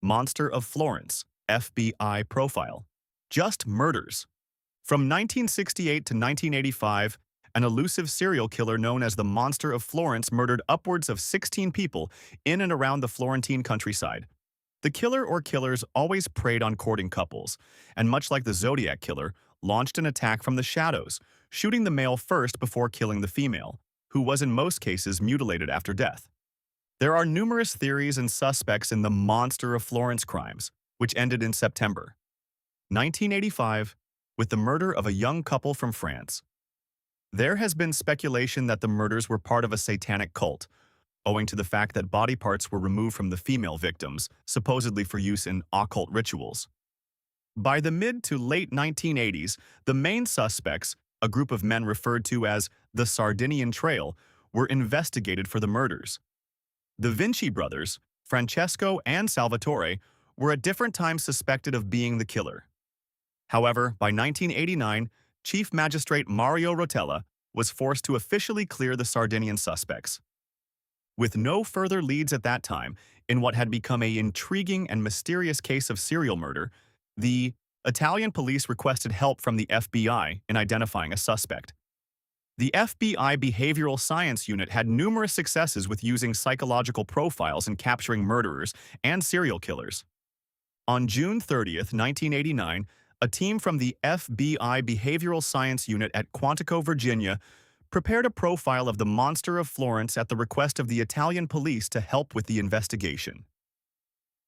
Monster of Florence, FBI Profile. Just murders. From 1968 to 1985, an elusive serial killer known as the Monster of Florence murdered upwards of 16 people in and around the Florentine countryside. The killer or killers always preyed on courting couples, and much like the Zodiac killer, launched an attack from the shadows, shooting the male first before killing the female, who was in most cases mutilated after death. There are numerous theories and suspects in the Monster of Florence crimes, which ended in September 1985 with the murder of a young couple from France. There has been speculation that the murders were part of a satanic cult, owing to the fact that body parts were removed from the female victims, supposedly for use in occult rituals. By the mid to late 1980s, the main suspects, a group of men referred to as the Sardinian Trail, were investigated for the murders. The Vinci brothers, Francesco and Salvatore, were at different times suspected of being the killer. However, by 1989, Chief Magistrate Mario Rotella was forced to officially clear the Sardinian suspects. With no further leads at that time in what had become an intriguing and mysterious case of serial murder, the Italian police requested help from the FBI in identifying a suspect. The FBI Behavioral Science Unit had numerous successes with using psychological profiles in capturing murderers and serial killers. On June 30, 1989, a team from the FBI Behavioral Science Unit at Quantico, Virginia, prepared a profile of the Monster of Florence at the request of the Italian police to help with the investigation.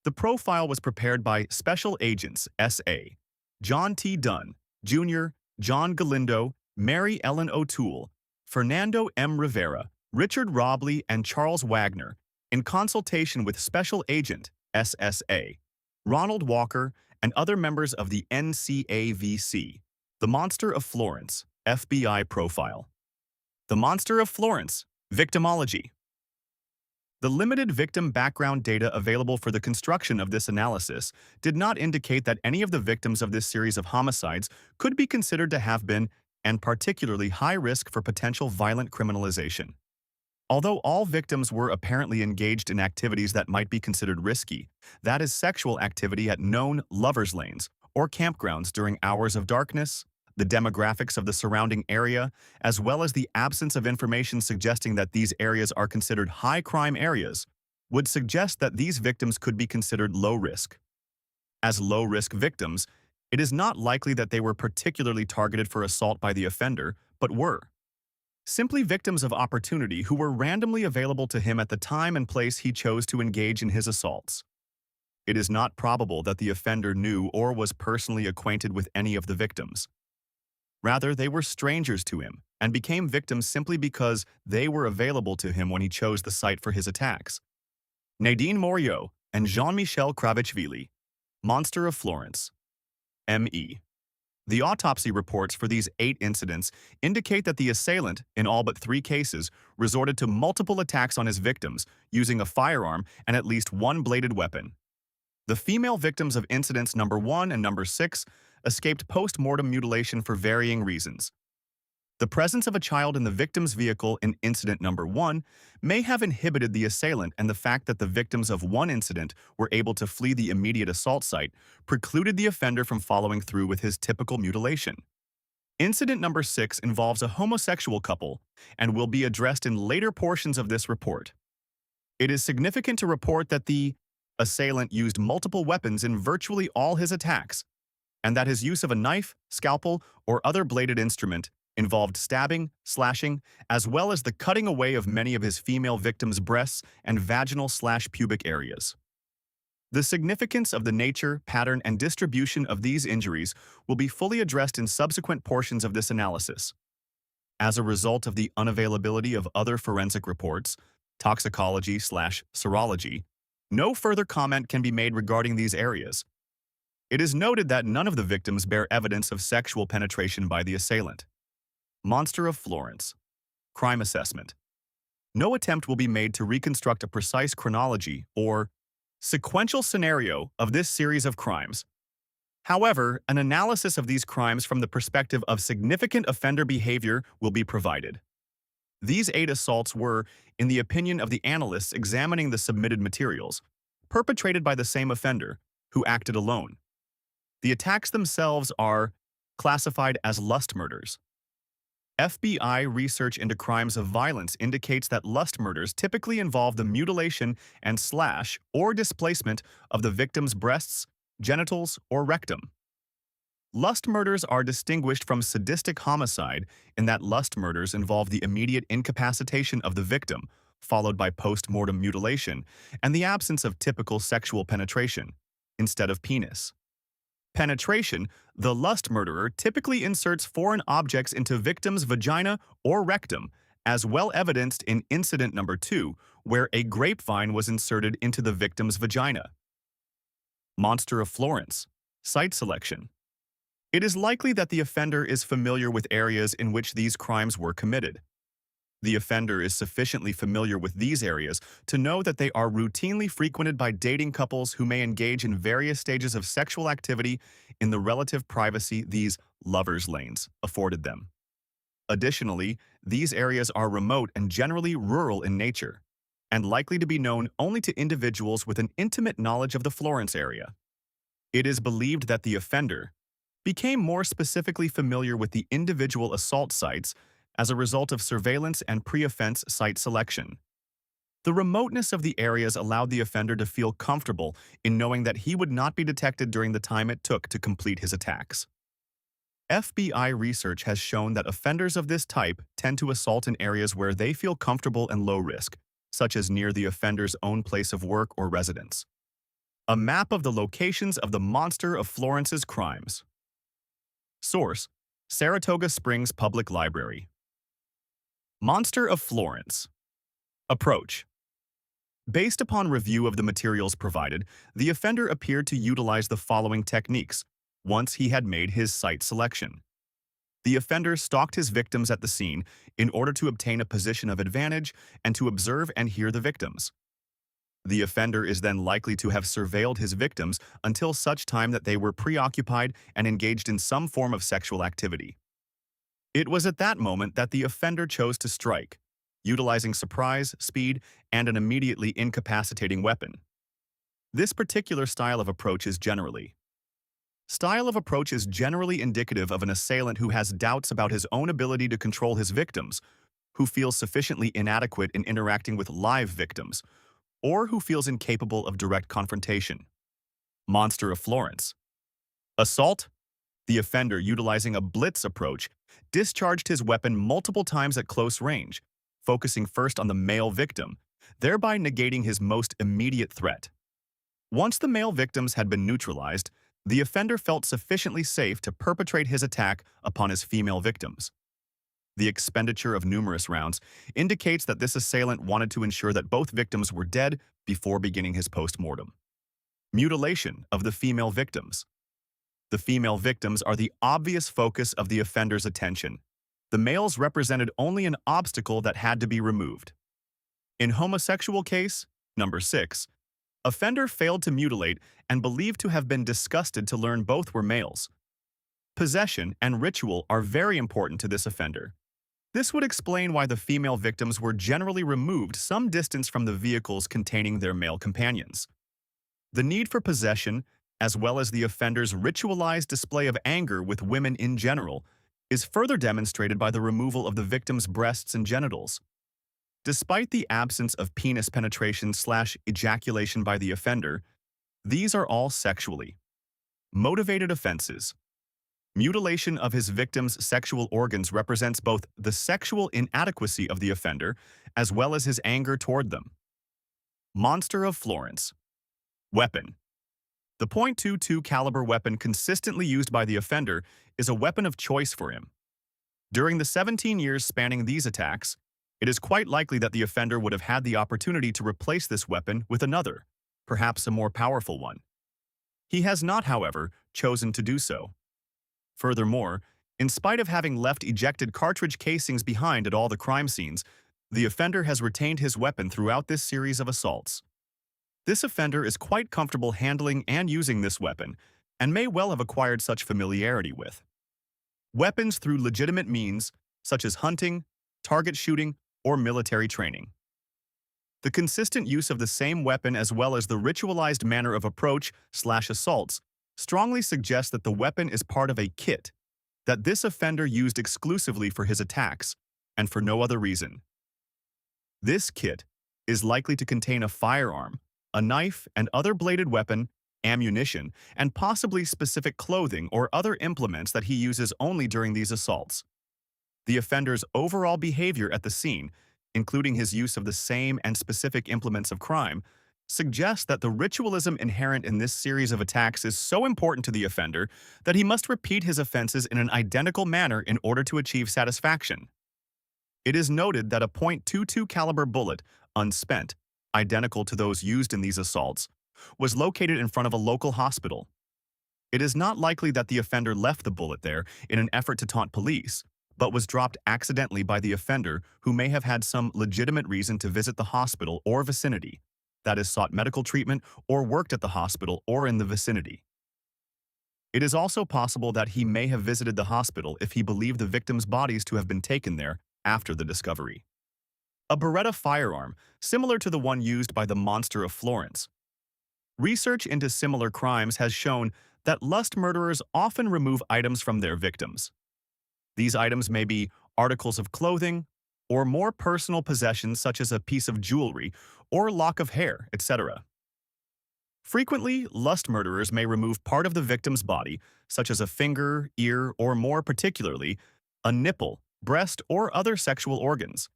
The profile was prepared by Special Agents S.A. John T. Dunn, Jr., John Galindo, Mary Ellen O'Toole, Fernando M. Rivera, Richard Robley, and Charles Wagner, in consultation with Special Agent SSA, Ronald Walker, and other members of the NCAVC. The Monster of Florence, FBI Profile. The Monster of Florence, Victimology. The limited victim background data available for the construction of this analysis did not indicate that any of the victims of this series of homicides could be considered to have been, and particularly high risk for potential violent criminalization. Although all victims were apparently engaged in activities that might be considered risky, that is sexual activity at known lovers' lanes or campgrounds during hours of darkness, the demographics of the surrounding area, as well as the absence of information suggesting that these areas are considered high-crime areas, would suggest that these victims could be considered low-risk. As low-risk victims, it is not likely that they were particularly targeted for assault by the offender, but were simply victims of opportunity who were randomly available to him at the time and place he chose to engage in his assaults. It is not probable that the offender knew or was personally acquainted with any of the victims. Rather, they were strangers to him and became victims simply because they were available to him when he chose the site for his attacks. Nadine Morio and Jean-Michel Kravitchvili, Monster of Florence. M.E. The autopsy reports for these 8 incidents indicate that the assailant, in all but 3 cases, resorted to multiple attacks on his victims using a firearm and at least one bladed weapon. The female victims of incidents number 1 and number 6 escaped post-mortem mutilation for varying reasons. The presence of a child in the victim's vehicle in incident number 1 may have inhibited the assailant, and the fact that the victims of one incident were able to flee the immediate assault site precluded the offender from following through with his typical mutilation. Incident number 6 involves a homosexual couple and will be addressed in later portions of this report. It is significant to report that the assailant used multiple weapons in virtually all his attacks, and that his use of a knife, scalpel, or other bladed instrument involved stabbing, slashing, as well as the cutting away of many of his female victims' breasts and vaginal/pubic areas. The significance of the nature, pattern, and distribution of these injuries will be fully addressed in subsequent portions of this analysis. As a result of the unavailability of other forensic reports, toxicology/serology, no further comment can be made regarding these areas. It is noted that none of the victims bear evidence of sexual penetration by the assailant. Monster of Florence. Crime assessment. No attempt will be made to reconstruct a precise chronology or sequential scenario of this series of crimes. However, an analysis of these crimes from the perspective of significant offender behavior will be provided. These 8 assaults were, in the opinion of the analysts examining the submitted materials, perpetrated by the same offender, who acted alone. The attacks themselves are classified as lust murders. FBI research into crimes of violence indicates that lust murders typically involve the mutilation and slash or displacement of the victim's breasts, genitals, or rectum. Lust murders are distinguished from sadistic homicide in that lust murders involve the immediate incapacitation of the victim, followed by post-mortem mutilation, and the absence of typical sexual penetration, instead of penis. Penetration, the lust murderer typically inserts foreign objects into victim's vagina or rectum, as well evidenced in incident number 2, where a grapevine was inserted into the victim's vagina. Monster of Florence, site selection. It is likely that the offender is familiar with areas in which these crimes were committed. The offender is sufficiently familiar with these areas to know that they are routinely frequented by dating couples who may engage in various stages of sexual activity in the relative privacy these lovers' lanes afforded them. Additionally, these areas are remote and generally rural in nature, and likely to be known only to individuals with an intimate knowledge of the Florence area. It is believed that the offender became more specifically familiar with the individual assault sites as a result of surveillance and pre-offense site selection. The remoteness of the areas allowed the offender to feel comfortable in knowing that he would not be detected during the time it took to complete his attacks. FBI research has shown that offenders of this type tend to assault in areas where they feel comfortable and low risk, such as near the offender's own place of work or residence. A map of the locations of the Monster of Florence's crimes. Source: Saratoga Springs Public Library. Monster of Florence. Approach. Based upon review of the materials provided, the offender appeared to utilize the following techniques once he had made his site selection. The offender stalked his victims at the scene in order to obtain a position of advantage and to observe and hear the victims. The offender is then likely to have surveilled his victims until such time that they were preoccupied and engaged in some form of sexual activity. It was at that moment that the offender chose to strike, utilizing surprise, speed, and an immediately incapacitating weapon. This particular style of approach is generally indicative of an assailant who has doubts about his own ability to control his victims, who feels sufficiently inadequate in interacting with live victims, or who feels incapable of direct confrontation. Monster of Florence. Assault. The offender, utilizing a blitz approach, discharged his weapon multiple times at close range, focusing first on the male victim, thereby negating his most immediate threat. Once the male victims had been neutralized, the offender felt sufficiently safe to perpetrate his attack upon his female victims. The expenditure of numerous rounds indicates that this assailant wanted to ensure that both victims were dead before beginning his post-mortem. Mutilation of the female victims. The female victims are the obvious focus of the offender's attention. The males represented only an obstacle that had to be removed. In homosexual case, number 6, offender failed to mutilate and believed to have been disgusted to learn both were males. Possession and ritual are very important to this offender. This would explain why the female victims were generally removed some distance from the vehicles containing their male companions. The need for possession, as well as the offender's ritualized display of anger with women in general, is further demonstrated by the removal of the victim's breasts and genitals. Despite the absence of penis penetration/ejaculation by the offender, these are all sexually motivated offenses. Mutilation of his victim's sexual organs represents both the sexual inadequacy of the offender as well as his anger toward them. Monster of Florence. Weapon. The .22 caliber weapon consistently used by the offender is a weapon of choice for him. During the 17 years spanning these attacks, it is quite likely that the offender would have had the opportunity to replace this weapon with another, perhaps a more powerful one. He has not, however, chosen to do so. Furthermore, in spite of having left ejected cartridge casings behind at all the crime scenes, the offender has retained his weapon throughout this series of assaults. This offender is quite comfortable handling and using this weapon, and may well have acquired such familiarity with weapons through legitimate means, such as hunting, target shooting, or military training. The consistent use of the same weapon as well as the ritualized manner of approach/assaults strongly suggests that the weapon is part of a kit that this offender used exclusively for his attacks and for no other reason. This kit is likely to contain a firearm, a knife and other bladed weapon, ammunition, and possibly specific clothing or other implements that he uses only during these assaults. The offender's overall behavior at the scene, including his use of the same and specific implements of crime, suggests that the ritualism inherent in this series of attacks is so important to the offender that he must repeat his offenses in an identical manner in order to achieve satisfaction. It is noted that a .22 caliber bullet, unspent, identical to those used in these assaults, was located in front of a local hospital. It is not likely that the offender left the bullet there in an effort to taunt police, but was dropped accidentally by the offender who may have had some legitimate reason to visit the hospital or vicinity, that is, sought medical treatment or worked at the hospital or in the vicinity. It is also possible that he may have visited the hospital if he believed the victims' bodies to have been taken there after the discovery. A Beretta firearm, similar to the one used by the Monster of Florence. Research into similar crimes has shown that lust murderers often remove items from their victims. These items may be articles of clothing or more personal possessions such as a piece of jewelry or lock of hair, etc. Frequently, lust murderers may remove part of the victim's body, such as a finger, ear, or more particularly, a nipple, breast, or other sexual organs.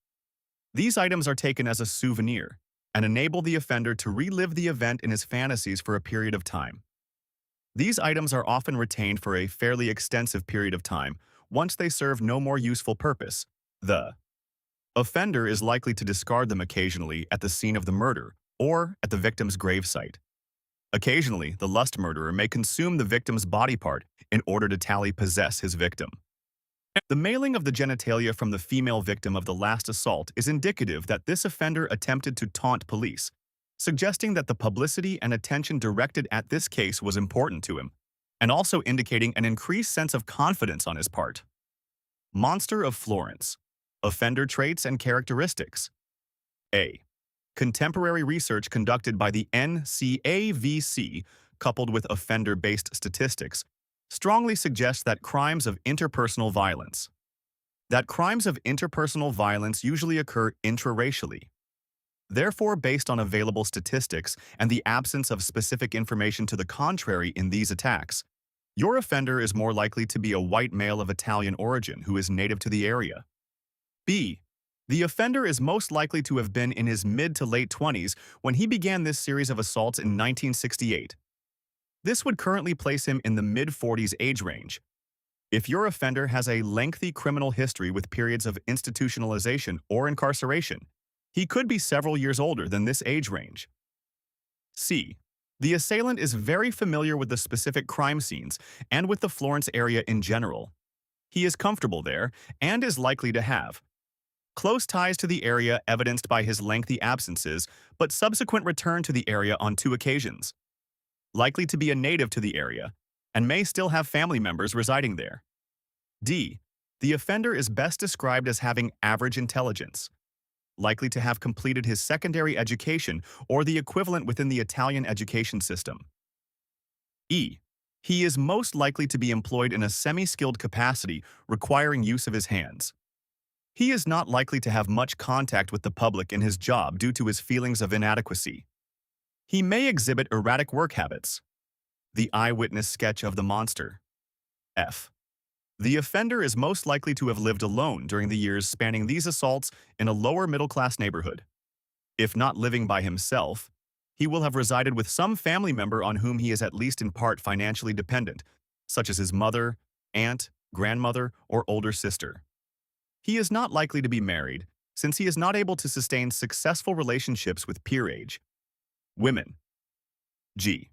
These items are taken as a souvenir and enable the offender to relive the event in his fantasies for a period of time. These items are often retained for a fairly extensive period of time once they serve no more useful purpose. The offender is likely to discard them occasionally at the scene of the murder or at the victim's gravesite. Occasionally, the lust murderer may consume the victim's body part in order to possess his victim. The mailing of the genitalia from the female victim of the last assault is indicative that this offender attempted to taunt police, suggesting that the publicity and attention directed at this case was important to him, and also indicating an increased sense of confidence on his part. Monster of Florence. Offender traits and characteristics. A. Contemporary research conducted by the NCAVC, coupled with offender-based statistics, strongly suggests that crimes of interpersonal violence usually occur intraracially. Therefore, based on available statistics and the absence of specific information to the contrary in these attacks, your offender is more likely to be a white male of Italian origin who is native to the area. B. The offender is most likely to have been in his mid to late 20s when he began this series of assaults in 1968. This would currently place him in the mid-40s age range. If your offender has a lengthy criminal history with periods of institutionalization or incarceration, he could be several years older than this age range. C. The assailant is very familiar with the specific crime scenes and with the Florence area in general. He is comfortable there and is likely to have close ties to the area evidenced by his lengthy absences but subsequent return to the area on 2 occasions. Likely to be a native to the area, and may still have family members residing there. D. The offender is best described as having average intelligence. Likely to have completed his secondary education or the equivalent within the Italian education system. E. He is most likely to be employed in a semi-skilled capacity requiring use of his hands. He is not likely to have much contact with the public in his job due to his feelings of inadequacy. He may exhibit erratic work habits. The eyewitness sketch of the monster. F. The offender is most likely to have lived alone during the years spanning these assaults in a lower middle-class neighborhood. If not living by himself, he will have resided with some family member on whom he is at least in part financially dependent, such as his mother, aunt, grandmother, or older sister. He is not likely to be married, since he is not able to sustain successful relationships with peer-age women. G.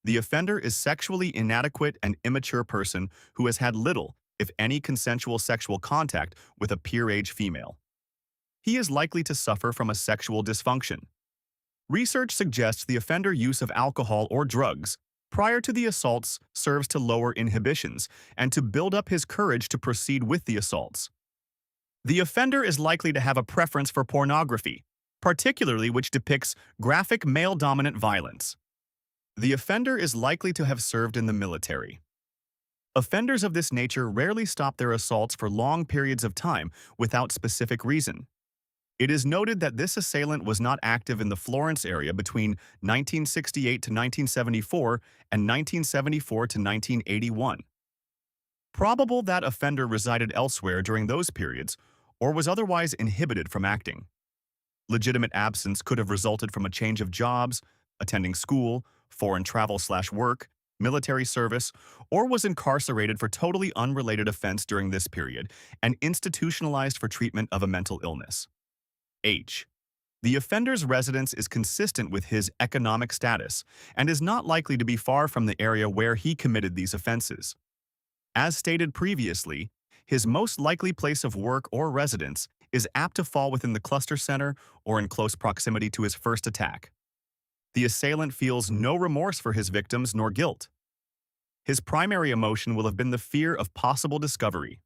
The offender is sexually inadequate and immature person who has had little, if any, consensual sexual contact with a peer-age female. He is likely to suffer from a sexual dysfunction. Research suggests the offender use of alcohol or drugs prior to the assaults serves to lower inhibitions and to build up his courage to proceed with the assaults. The offender is likely to have a preference for pornography, particularly which depicts graphic male-dominant violence. The offender is likely to have served in the military. Offenders of this nature rarely stop their assaults for long periods of time without specific reason. It is noted that this assailant was not active in the Florence area between 1968 to 1974 and 1974 to 1981. Probable that offender resided elsewhere during those periods or was otherwise inhibited from acting. Legitimate absence could have resulted from a change of jobs, attending school, foreign travel/work, military service, or was incarcerated for totally unrelated offense during this period and institutionalized for treatment of a mental illness. H. The offender's residence is consistent with his economic status and is not likely to be far from the area where he committed these offenses. As stated previously, his most likely place of work or residence is apt to fall within the cluster center or in close proximity to his first attack. The assailant feels no remorse for his victims nor guilt. His primary emotion will have been the fear of possible discovery.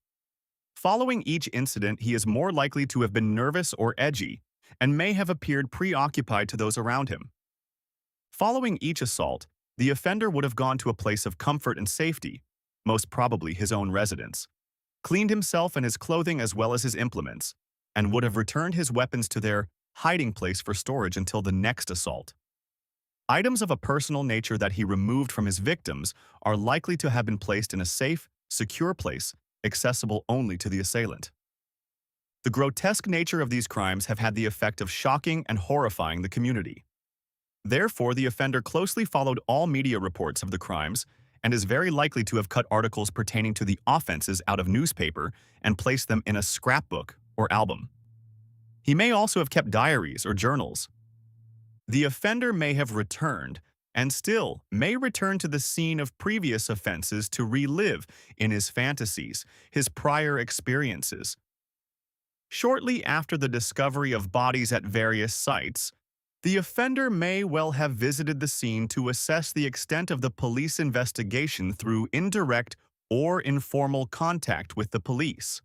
Following each incident, he is more likely to have been nervous or edgy and may have appeared preoccupied to those around him. Following each assault, the offender would have gone to a place of comfort and safety, most probably his own residence, cleaned himself and his clothing as well as his implements, and would have returned his weapons to their hiding place for storage until the next assault. Items of a personal nature that he removed from his victims are likely to have been placed in a safe, secure place, accessible only to the assailant. The grotesque nature of these crimes have had the effect of shocking and horrifying the community. Therefore, the offender closely followed all media reports of the crimes and is very likely to have cut articles pertaining to the offenses out of newspaper and placed them in a scrapbook or album. He may also have kept diaries or journals. The offender may have returned, and still may return to the scene of previous offenses to relive, in his fantasies, his prior experiences. Shortly after the discovery of bodies at various sites, the offender may well have visited the scene to assess the extent of the police investigation through indirect or informal contact with the police.